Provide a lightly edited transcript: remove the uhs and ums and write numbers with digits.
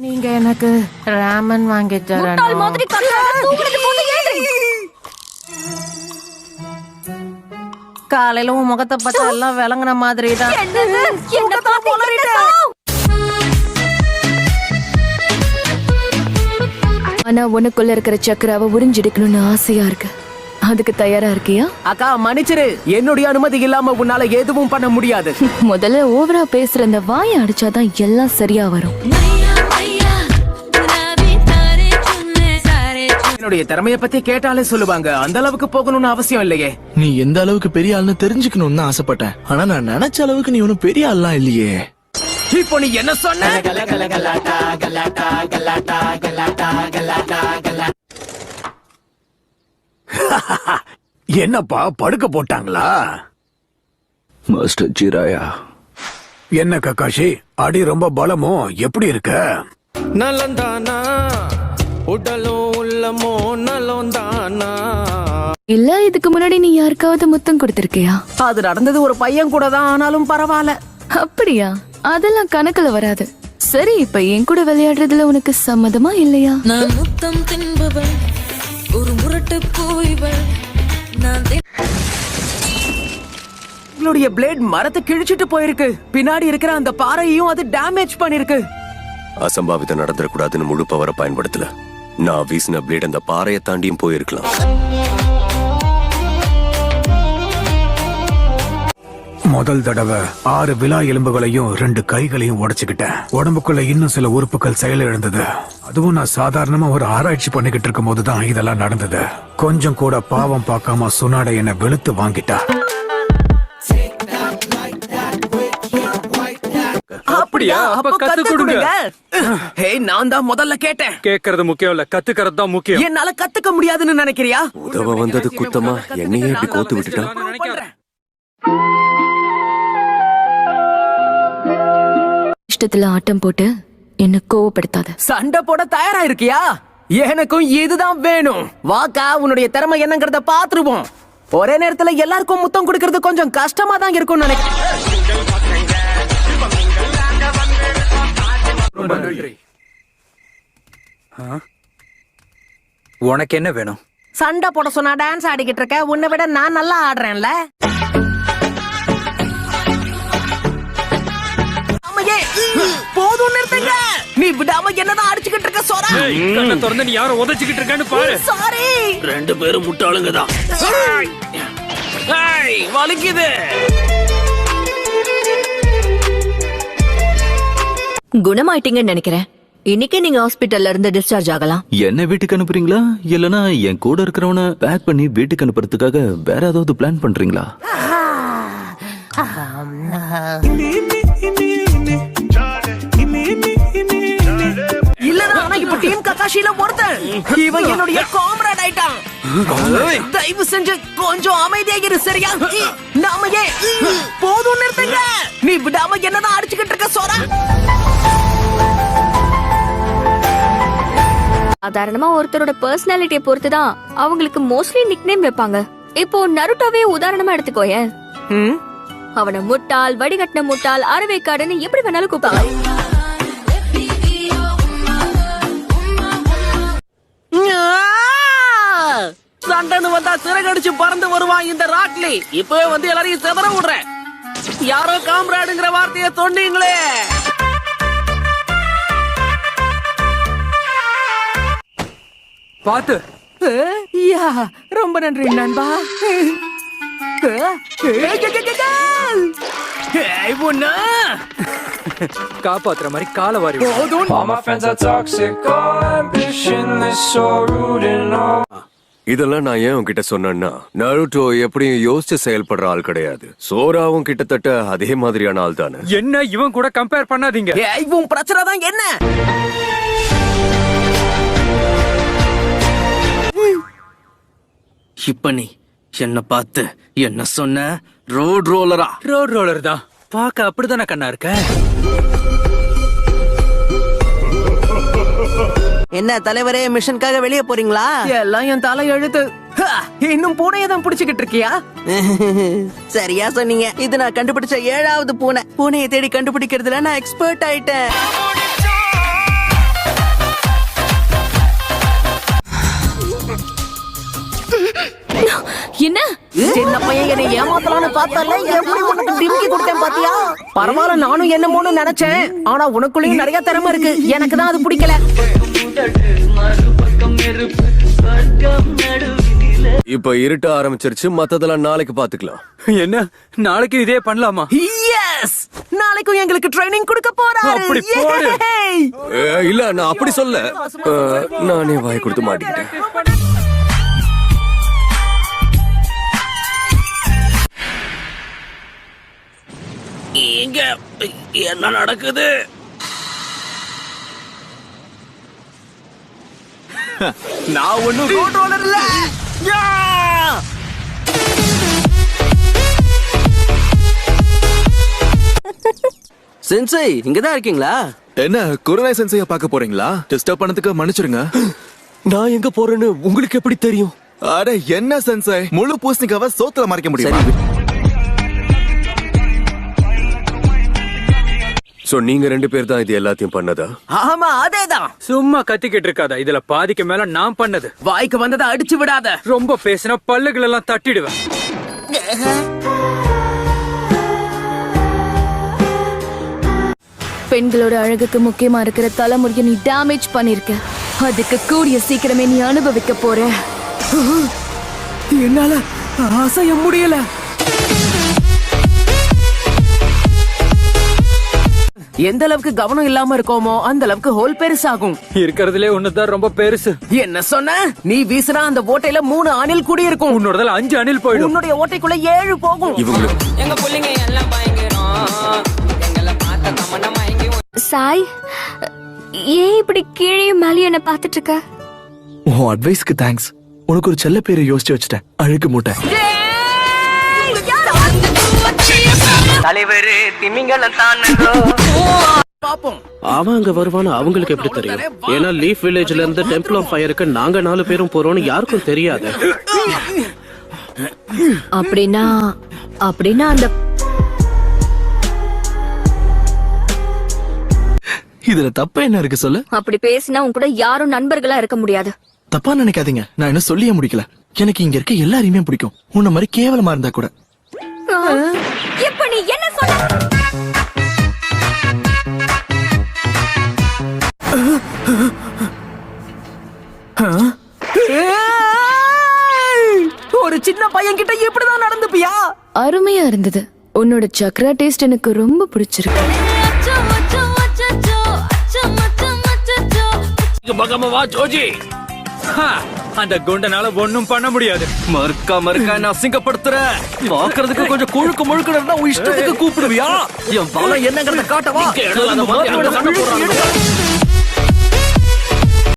நீங்க எனக்கு ராமன் வாங்கி தரணும். மாதிரி காலையில உன் முகத்தை பார்த்தா எல்லாம் விளங்குன மாதிரி தான். ஆனா உனக்குள்ள இருக்கிற சக்கராவை உறிஞ்செடுக்கணும்னு ஆசையா இருக்கு. அதுக்கு தயாரா இருக்கியா? அக்கா மன்னிச்சிரு, என்னுடைய அனுமதி இல்லாம உன்னால எதுவும் பண்ண முடியாது. முதல்ல ஓவரா பேசுற அந்த வாயை அடிச்சாதான் எல்லாம் சரியா வரும். என்னுடைய திறமைய பத்தி கேட்டாலே சொல்லுவாங்க. அந்த அளவுக்கு போகணும்னு அவசியம் இல்லையே. நீ எந்த அளவுக்கு பெரிய ஆள்னு தெரிஞ்சுக்கணும்னு தான் ஆசைப்பட்டேன். ஆனா நான் நினைச்ச அளவுக்கு நீ ஒன்னும் பெரிய ஆள்லாம் இல்லையே. இப்போ நீ என்ன சொன்ன? என்னப்பா படுக்க போட்டாங்களா? மாஸ்டர் ஜீராயா, என்ன கக்காஷி, அடி ரொம்ப பலமோ? எப்படி இருக்க? நலந்தானா உடலோ உள்ளமோ நலந்தானா? இல்ல இதுக்கு முன்னாடி நீ யாருக்காவது முத்தம் கொடுத்திருக்கியா? அது நடந்தது ஒரு பையன் கூட தான், ஆனாலும் பரவாயில்ல. அப்படியா? அதெல்லாம் கணக்குல வராது. சரி, இப்ப என் கூட விளையாடுறதுல உனக்கு சம்மதமா இல்லையா? நான் முத்தம் தின்பவள், ஒரு முரட்டு பூய்வள். உங்களுடைய பிளேட் மரத்தை கிழிச்சிட்டு போயிருக்கு. பின்னாடி இருக்கிற அந்த பாறையையும் அது டேமேஜ் பண்ணிருக்கு. அசம்பாவிதம் நடந்துடக்கூடாதுன்னு முழு பவரை பயன்படுத்தல. நான் வீசின பிளேட் அந்த பாறையை தாண்டியும் போயிருக்கலாம். முதல் தடவை 6 விலா எலும்புகளையும் 2 கைகளையும் உடைச்சுக்கிட்டேன். உடம்புக்குள்ள இன்னும் சில உறுப்புகள் செயலிழந்தது. அதுவும் நான் சாதாரணமா ஒரு ஆராய்ச்சி பண்ணிக்கிட்டு இருக்கும் போதுதான் இதெல்லாம் நடந்தது. கொஞ்சம் கூட பாவம் பார்க்காம சுனாட என்ன வெளுத்து வாங்கிட்டா. அப்படியா? அப்ப கத்து கொடுங்க. ஹேய், நான் தான் முதல்ல கேட்டேன். கேக்குறது முக்கியம் இல்ல, கத்துக்கிறது தான் முக்கியம். என்னால கத்துக்க முடியாதுன்னு நினைக்கிறியா? உதவ வந்தது குத்தமா, என்னையே இப்படி கோத்து விட்டுட்டான். இஷ்டத்துல ஆட்டம் போட்டு என்ன கோவப்படுத்தாத. சண்டை போட தயாரா இருக்கியா? எனக்கும் இதுதான் வேணும். வாக்கா, உன்னுடைய திறமை என்னங்கறத பாத்துருவோம். ஒரே நேரத்துல எல்லாருக்கும் முத்தம் கொடுக்கறது கொஞ்சம் கஷ்டமா தான் இருக்கும்னு நினைக்கிறேன். உனக்கு என்ன வேணும்? சண்டை போட சொன்னா டான்ஸ் ஆடிக்கிட்டு இருக்க. உன்னை விட நான் நல்லா ஆடுறேன்ல. போதும், நிறுத்துங்க. நீ விடாம என்னதான் அடிச்சுக்கிட்டு இருக்க சோரா? கண்ணை திறந்து நீ யாரை உதைச்சுக்கிட்டு இருக்கேன்னு பாரு. சாரி, 2 பேரும் முட்டாளுங்க தான். வலிக்குது. குணமாயிட்டீங்கன்னு நினைக்கிறேன். இன்னைக்கே நீங்க ஹாஸ்பிட்டல்ல இருந்து டிஸ்சார்ஜ் ஆகலாம். என்ன வீட்டுக்கு அனுப்புறீங்களா, இல்லனா என் கூட இருக்கிறவன பேக் பண்ணி வீட்டுக்கு அனுப்புறதுக்காக வேற ஏதாவது பிளான் பண்றீங்களா? இல்லடா, ஆனா இப்ப டீம் கக்காஷில ஒருத்தன். இவன் என்னுடைய காம்ரேட் ஆயிட்டான். தயவு செஞ்சு கொஞ்சம் அமைதியாக இரு, சரியா? நாம போதும், நிறுத்துங்க. நீ விடாம என்னதான் அடிச்சுக்கிட்டு இருக்க சோரா? சாதாரணமா ஒருத்தரோட பர்சனாலிட்டியை பொறுத்துதான் அவங்களுக்கு மோஸ்ட்லி நிக்நேம் வைப்பாங்க. இப்போ நருட்டோவே உதாரணமா எடுத்துக்கோயேன். அவனை முட்டாள், வடிகட்டின முட்டாள், அறவைக்காடுன்னு எப்படி வேணாலும் கூப்பிடலாம். சண்டைன்னு வந்தா சிறகடிச்சு பறந்து வருவான் இந்த ராக்லி. இப்பவே வந்து எல்லாரையும் செதற விடுறேன். யாரோ காம்ராடுங்கிற வார்த்தையை சொன்னீங்களே. பாத்து. ரொம்ப நன்றி நண்பா. காப்பாத்துற மாதிரி கால வாரி. இதெல்லாம் நான் ஏன் உன்கிட்ட சொன்னேன்னா, நருட்டோ எப்படியும் யோசிச்சு செயல்படுற ஆள் கிடையாது. சோராவும் கிட்டத்தட்ட அதே மாதிரியான ஆள் தானே. என்ன இவன் கூட கம்பேர் பண்ணாதீங்க. உன் பிரச்சனை தான் என்ன? இப்ப நீ என்ன பார்த்து என்ன சொன்ன? ரோட் ரோலரா? ரோட் ரோலர் தான். பாக்க அப்படித்தானே கண்ணா இருக்க. என்ன தலைவரே, மிஷனுக்காக வெளியே போறீங்களா? எல்லாம் என் தலை எழுத்து. இன்னும் பூனையை தான் பிடிச்சுக்கிட்டு இருக்கியா? சரியா சொன்னீங்க. இது நான் கண்டுபிடிச்ச 7வது பூனை. பூனையை தேடி கண்டுபிடிக்கிறதுல நான் எக்ஸ்பர்ட் ஆயிட்டேன். சின்ன பையன் என்னை ஏமாத்தலாம்னு பார்த்தால எப்படி உனக்கு டிமிக்கி கொடுத்தேன் பாத்தியா? பரவாயில்ல, நானும் என்னமோன்னு நினைச்சேன். ஆனா உனக்குள்ளயும் நிறைய திறமை இருக்கு. எனக்கு தான் அது பிடிக்கல. இப்ப இருட்ட ஆரம்பிச்சிருச்சு, மத்ததெல்லாம் நாளைக்கு பாத்துக்கலாம். என்ன நாளைக்கு இதே பண்ணலாமா? எஸ், நாளைக்கும் எங்களுக்கு ட்ரைனிங் கொடுக்க போறாரு. அப்படி போடு. Yay! இல்ல, நான் அப்படி சொல்ல. நானே வாய் கொடுத்து மாட்டிக்கிட்டேன். இங்க என்ன நடக்குது? நான் ஒண்ணும் ரோட் ரோலர் இல்ல. யா! சென்சை இங்கதான் இருக்கீங்களா? என்ன குருநாய் சென்சைய பார்க்க போறீங்களா? டிஸ்டர்ப் பண்ணதுக்கு மன்னிச்சிருங்க. நான் எங்க போறேன்னு உங்களுக்கு எப்படி தெரியும்? அட என்ன சென்சை, முழு பூசணிக்காவை சோத்துல மறைக்க முடியுமா? சோ நீங்க 2 பேர் தான் இது எல்லாத்தையும் பண்ணதா? ஆமா, அதேதான். சும்மா கத்திக்கிட்டு இருக்காதா? இதுல பாதிக்கு மேல நான் பண்ணது. வாய்க்கு வந்ததை அடிச்சு விடாத. ரொம்ப பேசினா பல்லுகள் எல்லாம் தட்டிடுவேன். பெண்களோட அழகுக்கு முக்கியமா இருக்கிற தலைமுறையை நீ டேமேஜ் பண்ணிருக்க. அதுக்கு கூடிய சீக்கிரமே நீ அனுபவிக்க போற. என்னால அசைய முடியல. எந்த அளவுக்கு கவனம் இல்லாம இருக்கோமோ அந்த அளவுக்கு ஹோல் பெருசாகும். இருக்கிறதுலே ஒண்ணுதான் ரொம்ப பெருசு. என்ன சொன்ன? நீ வீசுனா அந்த ஓட்டையில 3 அணில் கூடி இருக்கும். உன்னோடதுல 5 அணில் போயிடும். உன்னுடைய ஓட்டைக்குள்ள 7 போகும். இவங்களுக்கு எங்க புள்ளைங்க எல்லாம் பயங்கரம். எங்களை பார்த்த தமன்னா மயங்கி சாய், ஏன் இப்படி கீழே மேலே என்ன பாத்துட்டு இருக்க? உன் அட்வைஸ்க்கு தேங்க்ஸ். உனக்கு ஒரு செல்ல பேரை யோசிச்சு வச்சுட்டேன். அழுக்கு மூட்டை. தலைவர் திமிங்கலம் தானுங்கோ. பாப்போம். அவன் அங்க வருவான்னு அவங்களுக்கு எப்படி தெரியும்? ஏன்னா லீஃப் வில்லேஜ்ல இருந்து டெம்பிள் ஆஃப் ஃபயருக்கு நாங்க 4 பேரும் போறோம்னு யாருக்கும் தெரியாது. அப்படின்னா அந்த இதுல தப்பா என்ன இருக்கு சொல்லு? அப்படி பேசினா உன் கூட யாரும் நண்பர்களா இருக்க முடியாது. தப்பா நினைக்காதீங்க, நான் இன்னும் சொல்லியே முடிக்கல. எனக்கு இங்க இருக்க எல்லாரையுமே பிடிக்கும். உன்ன மாதிரி கேவலமா இருந்தா கூட. இப்ப நீ என்ன சொன்ன? ஒரு சின்ன பையன் கிட்ட இப்படிதான் நடந்துப்பியா? அருமையா இருந்தது. உன்னோட சக்ரா டேஸ்ட் எனக்கு ரொம்ப பிடிச்சிருக்கு. பகமவா ஜோஜி, அந்த குண்டனால ஒண்ணும் பண்ண முடியாது. மறுக்கா நான் அசிங்கப்படுத்துற. பாக்குறதுக்கு கொஞ்சம் குழுக்கு முழுக்க இருந்தா உன் இஷ்டத்துக்கு கூப்பிடுவியா? என் பலம் என்னங்கறத காட்டவா? சண்டை போடுறாங்க.